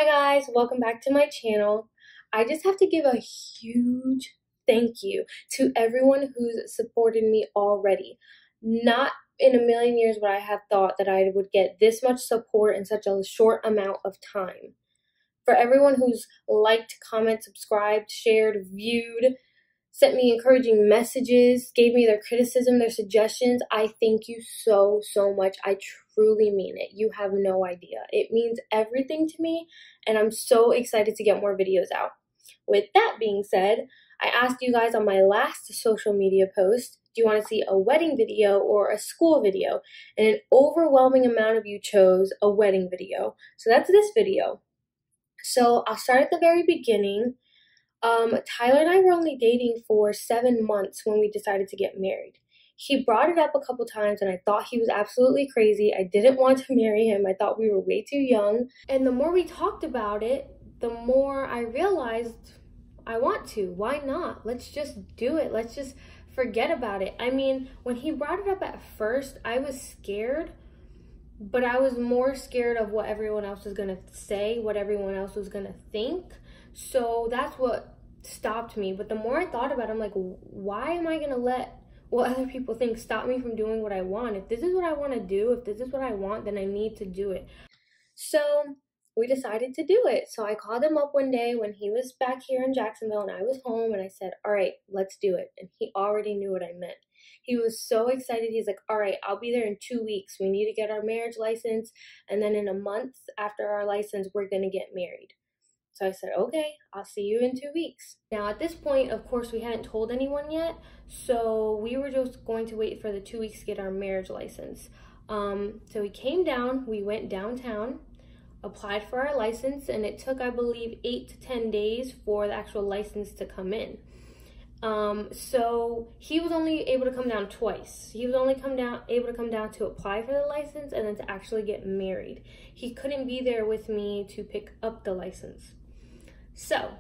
Hi guys, welcome back to my channel. I just have to give a huge thank you to everyone who's supported me already. Not in a million years would I have thought that I would get this much support in such a short amount of time. For everyone who's liked, commented, subscribed, shared, viewed, sent me encouraging messages, gave me their criticism, their suggestions. I thank you so, so much. I truly mean it. You have no idea. It means everything to me, and I'm so excited to get more videos out. With that being said, I asked you guys on my last social media post, do you want to see a wedding video or a school video? And an overwhelming amount of you chose a wedding video. So that's this video. So I'll start at the very beginning. Tyler and I were only dating for 7 months when we decided to get married. He brought it up a couple times and I thought he was absolutely crazy. I didn't want to marry him. I thought we were way too young. And the more we talked about it, the more I realized I want to. Why not? Let's just do it. Let's just forget about it. I mean, when he brought it up at first, I was scared, but I was more scared of what everyone else was going to say, what everyone else was going to think. So that's what stopped me. But the more I thought about it, I'm like, why am I going to let what other people think stop me from doing what I want? If this is what I want to do, if this is what I want, then I need to do it. So we decided to do it. So I called him up one day when he was back here in Jacksonville and I was home, and I said, all right, let's do it. And he already knew what I meant. He was so excited. He's like, all right, I'll be there in 2 weeks. We need to get our marriage license. And then in a month after our license, we're going to get married. So I said, okay, I'll see you in 2 weeks. Now at this point, of course, we hadn't told anyone yet. So we were just going to wait for the 2 weeks to get our marriage license. So we came down, we went downtown, applied for our license, and it took, I believe, 8 to 10 days for the actual license to come in. So he was only able to come down twice. He was only able to come down to apply for the license and then to actually get married. He couldn't be there with me to pick up the license. So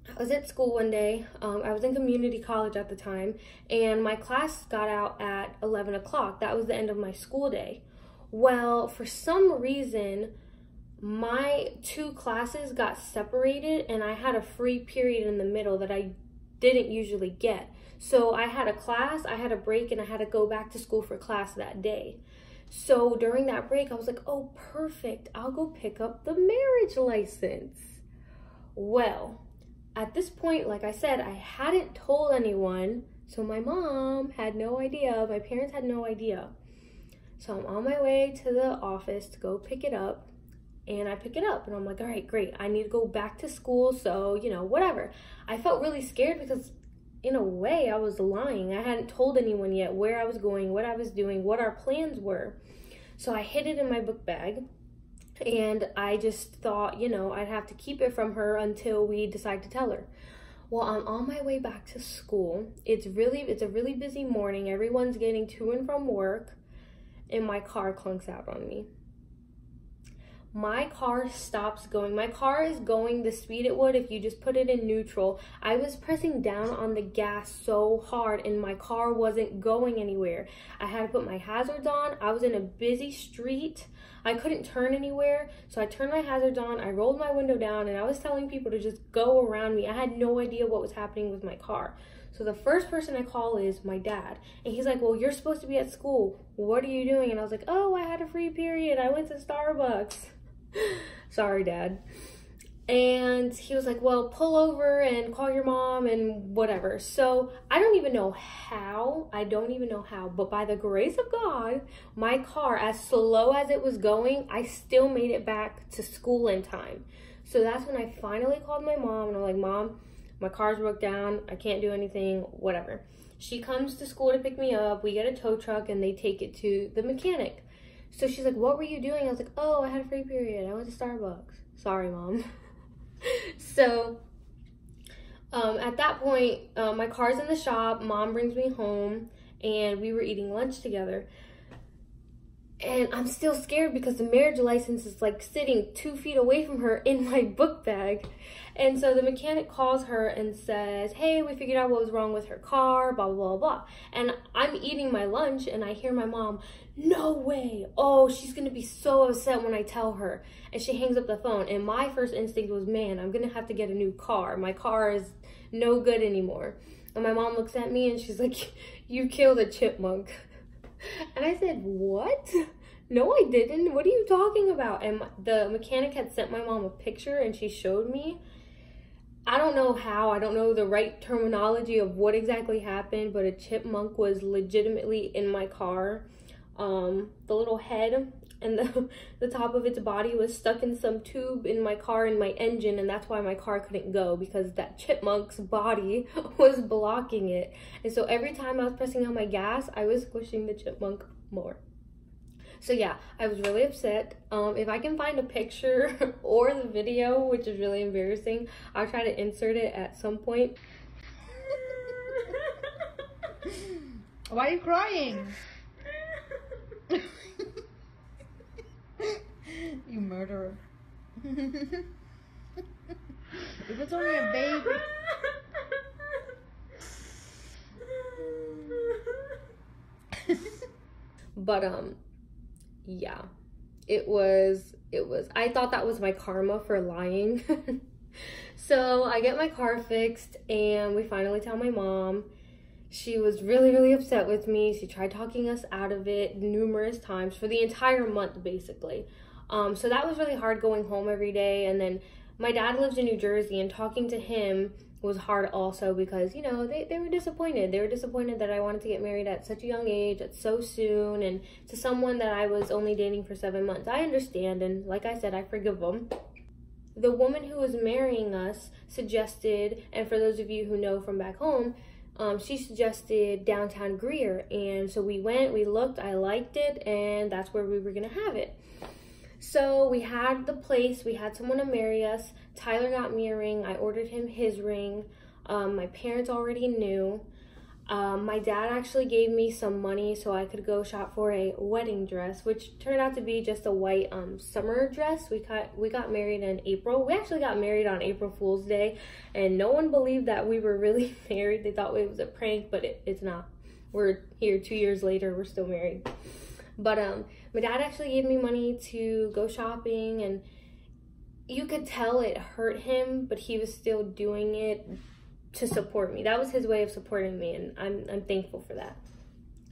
I was at school one day. I was in community college at the time, and my class got out at 11 o'clock. That was the end of my school day. Well, for some reason, my two classes got separated and I had a free period in the middle that I didn't usually get. So I had a class, I had a break, and I had to go back to school for class that day. So during that break, I was like, oh, perfect. I'll go pick up the marriage license. Well, at this point, like I said, I hadn't told anyone. So my mom had no idea. My parents had no idea. So I'm on my way to the office to go pick it up. And I pick it up and I'm like, all right, great. I need to go back to school. So, whatever. I felt really scared because in a way I was lying. I hadn't told anyone yet where I was going, what I was doing, what our plans were. So I hid it in my book bag. And I just thought, I'd have to keep it from her until we decide to tell her. Well, I'm on my way back to school. It's a really busy morning. Everyone's getting to and from work. And my car clunks out on me. My car stops going. My car is going the speed it would if you just put it in neutral. I was pressing down on the gas so hard and my car wasn't going anywhere. I had to put my hazards on. I was in a busy street. I couldn't turn anywhere. So I turned my hazards on. I rolled my window down and I was telling people to just go around me. I had no idea what was happening with my car. So the first person I call is my dad. And he's like, well, you're supposed to be at school. What are you doing? And I was like, oh, I had a free period. I went to Starbucks. Sorry, Dad. And he was like, well, pull over and call your mom and whatever. So I don't even know how, but by the grace of God, my car, as slow as it was going, I still made it back to school in time. So that's when I finally called my mom and I'm like, Mom, my car's broke down. I can't do anything, whatever. She comes to school to pick me up. We get a tow truck and they take it to the mechanic. So she's like, what were you doing? I was like, oh, I had a free period. I went to Starbucks. Sorry, Mom. So at that point, my car's in the shop. Mom brings me home and we were eating lunch together. And I'm still scared because the marriage license is like sitting 2 feet away from her in my book bag. And so the mechanic calls her and says, hey, we figured out what was wrong with her car, blah, blah, blah, blah. And I'm eating my lunch and I hear my mom, no way. Oh, she's going to be so upset when I tell her. And she hangs up the phone. And my first instinct was, man, I'm going to have to get a new car. My car is no good anymore. And my mom looks at me and she's like, you killed a chipmunk. And I said, what? No, I didn't. What are you talking about? And the mechanic had sent my mom a picture and she showed me. I don't know how. I don't know the right terminology of what exactly happened, but a chipmunk was legitimately in my car. The little head and the top of its body was stuck in some tube in my car in my engine, and that's why my car couldn't go, because that chipmunk's body was blocking it. And so every time I was pressing on my gas, I was squishing the chipmunk more. So yeah, I was really upset. If I can find a picture or the video, which is really embarrassing, I'll try to insert it at some point. Why are you crying? You murderer. It was only a baby. But yeah, it was I thought that was my karma for lying. So I get my car fixed and we finally tell my mom. She was really, really upset with me. She tried talking us out of it numerous times for the entire month, basically. So that was really hard, going home every day. And then my dad lives in New Jersey, and talking to him was hard also because, you know, they were disappointed. They were disappointed that I wanted to get married at such a young age, at so soon, and to someone that I was only dating for 7 months. I understand, and like I said, I forgive them. The woman who was marrying us suggested, and for those of you who know from back home, she suggested downtown Greer. And so we went, we looked, I liked it, and that's where we were gonna have it. So we had the place, we had someone to marry us. Tyler got me a ring, I ordered him his ring. My parents already knew. My dad actually gave me some money so I could go shop for a wedding dress, which turned out to be just a white summer dress. We got married in April. We actually got married on April Fool's Day, and no one believed that we were really married. They thought it was a prank, but it's not. We're here 2 years later, we're still married. But my dad actually gave me money to go shopping, and you could tell it hurt him, but he was still doing it to support me. That was his way of supporting me, and I'm thankful for that.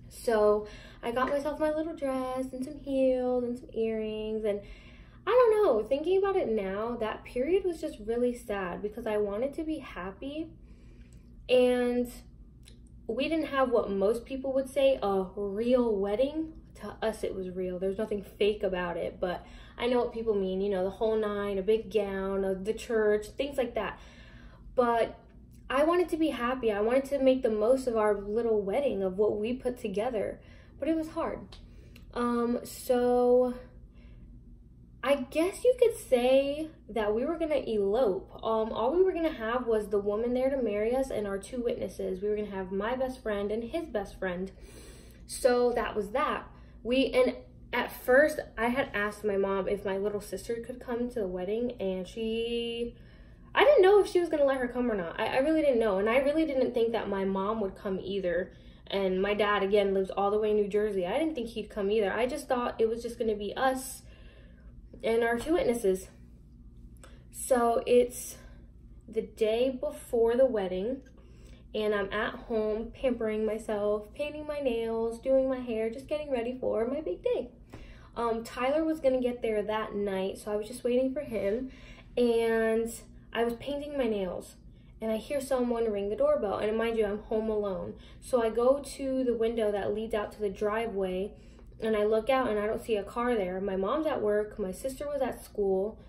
So I got myself my little dress and some heels and some earrings, and I don't know, thinking about it now, that period was just really sad because I wanted to be happy, and we didn't have what most people would say a real wedding. To us it was real. There's nothing fake about it, but I know what people mean, you know, the whole nine, a big gown, the church, things like that. But I wanted to be happy. I wanted to make the most of our little wedding, of what we put together, but it was hard. So I guess you could say that we were gonna elope. All we were gonna have was the woman there to marry us and our 2 witnesses. We were gonna have my best friend and his best friend. So that was that. And at first I had asked my mom if my little sister could come to the wedding, and I didn't know if she was gonna let her come or not. I really didn't know, and I really didn't think that my mom would come either. And my dad, again, lives all the way in New Jersey. I didn't think he'd come either. I just thought it was just gonna be us and our 2 witnesses. So it's the day before the wedding, and I'm at home pampering myself, painting my nails, doing my hair, just getting ready for my big day. Tyler was gonna get there that night, so I was just waiting for him, and I was painting my nails, and I hear someone ring the doorbell, and mind you, I'm home alone. So I go to the window that leads out to the driveway, and I look out, and I don't see a car there. My mom's at work, my sister was at school,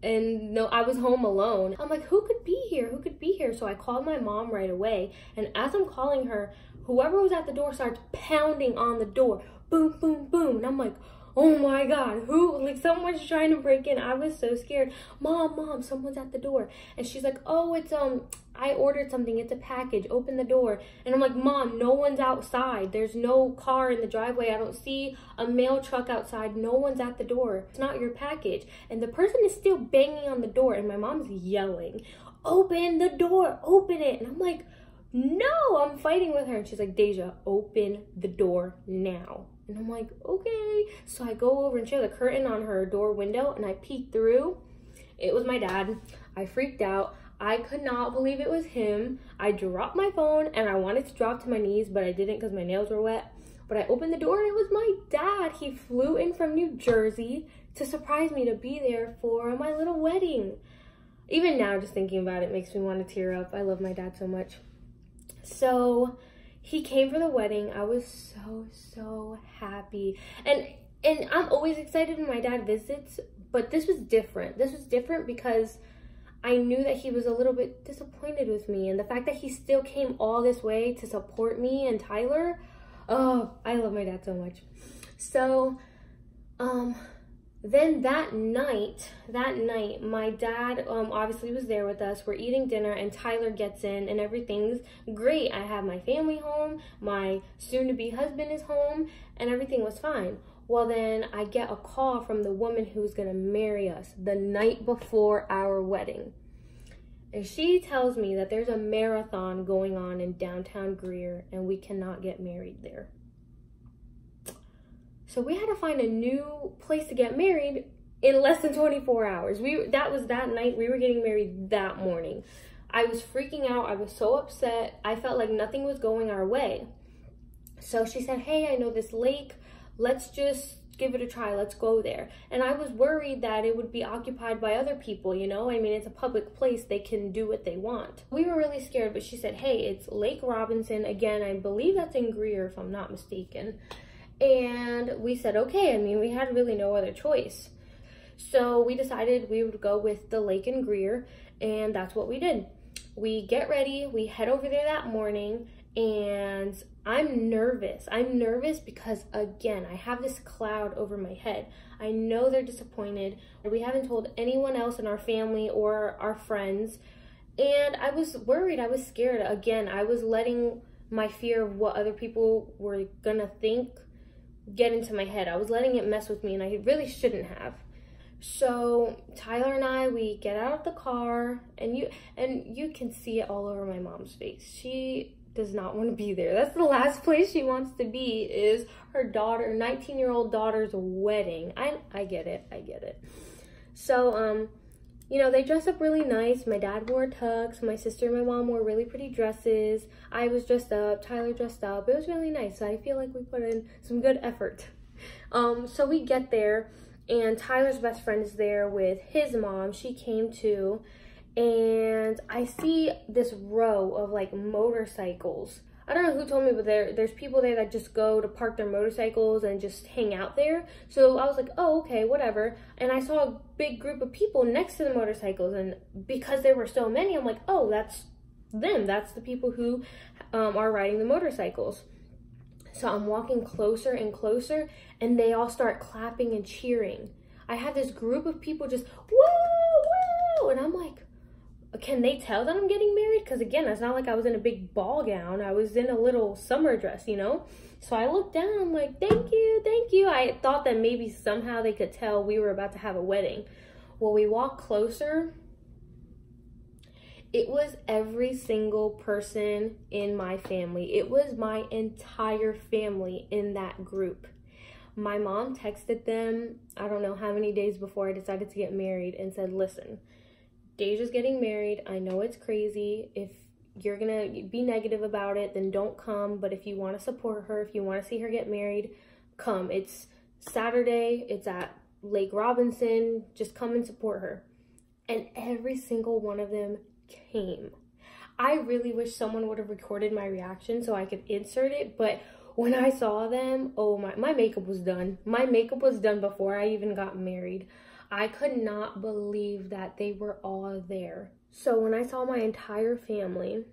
and no, I was home alone. I'm like, who could be here? Who could be here? So I called my mom right away, and as I'm calling her, whoever was at the door starts pounding on the door. Boom, boom, boom. And I'm like, oh my God, who, like someone's trying to break in. I was so scared. Mom, someone's at the door. And she's like, oh, it's, I ordered something, it's a package, open the door. And I'm like, Mom, no one's outside. There's no car in the driveway. I don't see a mail truck outside. No one's at the door. It's not your package. And the person is still banging on the door, and my mom's yelling, open the door, open it. And I'm like, no, I'm fighting with her. And she's like, Deja, open the door now. And I'm like, okay. So I go over, and she has a curtain on her door window, and I peek through. It was my dad. I freaked out. I could not believe it was him. I dropped my phone, and I wanted to drop to my knees, but I didn't because my nails were wet. But I opened the door, and it was my dad. He flew in from New Jersey to surprise me to be there for my little wedding. Even now, just thinking about it makes me want to tear up. I love my dad so much. So he came for the wedding. I was so happy. And I'm always excited when my dad visits, but this was different. This was different because I knew that he was a little bit disappointed with me. And the fact that he still came all this way to support me and Tyler, oh, I love my dad so much. So, then that night, my dad obviously was there with us. We're eating dinner, and Tyler gets in, and everything's great. I have my family home, my soon-to-be husband is home, and everything was fine. Well, then I get a call from the woman who's gonna marry us the night before our wedding. And she tells me that there's a marathon going on in downtown Greer, and we cannot get married there. So we had to find a new place to get married in less than 24 hours. That was that night. We were getting married that morning. I was freaking out. I was so upset. I felt like nothing was going our way. So she said, hey, I know this lake. Let's just give it a try. Let's go there. And I was worried that it would be occupied by other people, you know? I mean, it's a public place. They can do what they want. We were really scared, but she said, hey, it's Lake Robinson. Again, I believe that's in Greer, if I'm not mistaken. And we said, okay. I mean, we had really no other choice. So we decided we would go with the lake in Greer, and that's what we did. We get ready, we head over there that morning, and I'm nervous. I'm nervous because, again, I have this cloud over my head. I know they're disappointed. We haven't told anyone else in our family or our friends, and I was worried. I was scared. Again, I was letting my fear of what other people were gonna think get into my head. I was letting it mess with me, and I really shouldn't have. So Tyler and I, we get out of the car, and you can see it all over my mom's face. She does not want to be there. That's the last place she wants to be, is her daughter, 19-year-old daughter's wedding. I get it. So you know, they dressed up really nice. My dad wore a tux. My sister and my mom wore really pretty dresses. I was dressed up. Tyler dressed up. It was really nice. I feel like we put in some good effort. So we get there, and Tyler's best friend is there with his mom. She came too. And I see this row of like motorcycles. I don't know who told me, but there's people there that just go to park their motorcycles and just hang out there. So I was like, oh, okay, whatever. And I saw a big group of people next to the motorcycles, and because there were so many, I'm like, oh, that's them. That's the people who are riding the motorcycles. So I'm walking closer and closer, and they all start clapping and cheering. I have this group of people just, woo, woo, and I'm like, can they tell that I'm getting married? Because again, it's not like I was in a big ball gown. I was in a little summer dress, you know? So I looked down, I'm like, thank you, thank you. I thought that maybe somehow they could tell we were about to have a wedding. Well, we walked closer. It was every single person in my family. It was my entire family in that group. My mom texted them, I don't know how many days before I decided to get married, and said, listen, Deja's getting married. I know it's crazy. If you're gonna be negative about it, then don't come. But if you want to support her, if you want to see her get married, come. It's Saturday. It's at Lake Robinson. Just come and support her. And every single one of them came. I really wish someone would have recorded my reaction so I could insert it. But when I saw them, oh my makeup was done. My makeup was done before I even got married. I could not believe that they were all there. So when I saw my entire family,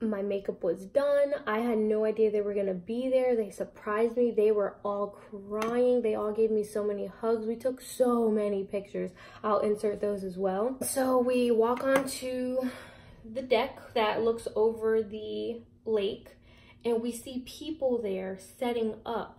My makeup was done. I had no idea they were gonna be there. They surprised me. They were all crying. They all gave me so many hugs. We took so many pictures. I'll insert those as well. So we walk onto the deck that looks over the lake, and we see people there setting up.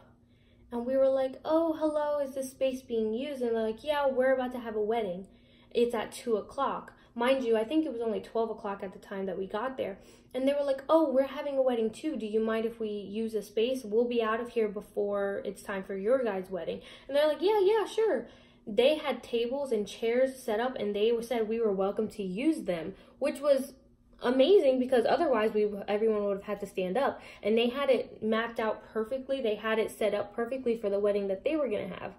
And we were like, oh, hello, is this space being used? And they're like, yeah, we're about to have a wedding. It's at 2 o'clock. Mind you, I think it was only 12 o'clock at the time that we got there. And they were like, oh, we're having a wedding too. Do you mind if we use a space? We'll be out of here before it's time for your guys' wedding. And they're like, yeah, sure. They had tables and chairs set up, and they said we were welcome to use them, which was amazing because otherwise everyone would have had to stand up. And they had it mapped out perfectly. They had it set up perfectly for the wedding that they were going to have.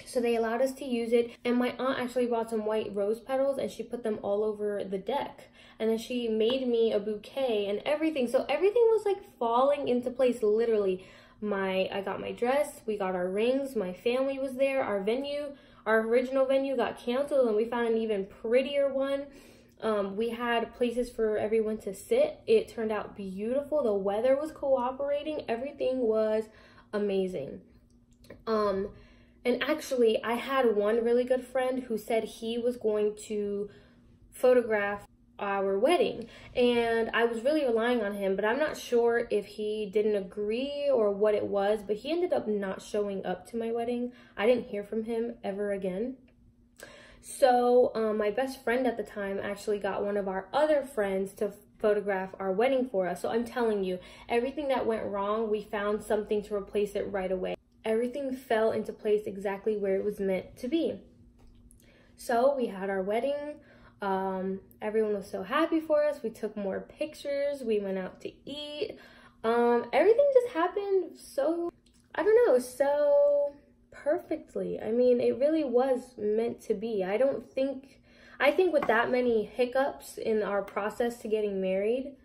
So they allowed us to use it, and my aunt actually bought some white rose petals and she put them all over the deck. And then she made me a bouquet and everything. So everything was like falling into place, literally. I got my dress, we got our rings, my family was there, our original venue got canceled, and we found an even prettier one. We had places for everyone to sit. It turned out beautiful. The weather was cooperating. Everything was amazing. And actually, I had one really good friend who said he was going to photograph our wedding, and I was really relying on him, but I'm not sure if he didn't agree or what it was, but he ended up not showing up to my wedding. I didn't hear from him ever again. So my best friend at the time actually got one of our other friends to photograph our wedding for us. So I'm telling you, everything that went wrong, we found something to replace it right away. Everything fell into place exactly where it was meant to be. So we had our wedding. Everyone was so happy for us. We took more pictures. We went out to eat. Everything just happened so, I don't know, so perfectly. I mean, it really was meant to be. I think with that many hiccups in our process to getting married,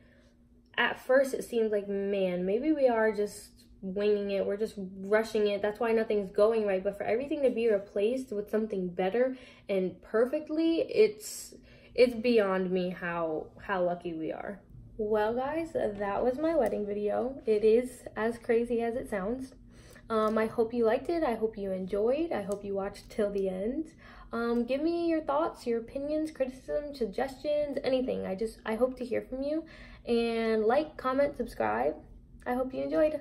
at first it seemed like, man, maybe we are just winging it, we're just rushing it, that's why nothing's going right. But for everything to be replaced with something better and perfectly, it's beyond me how lucky we are. Well guys, that was my wedding video. It is as crazy as it sounds. I hope you liked it. I hope you enjoyed. I hope you watched till the end. Give me your thoughts, your opinions, criticism, suggestions, anything. I hope to hear from you. And like, comment, subscribe. I hope you enjoyed.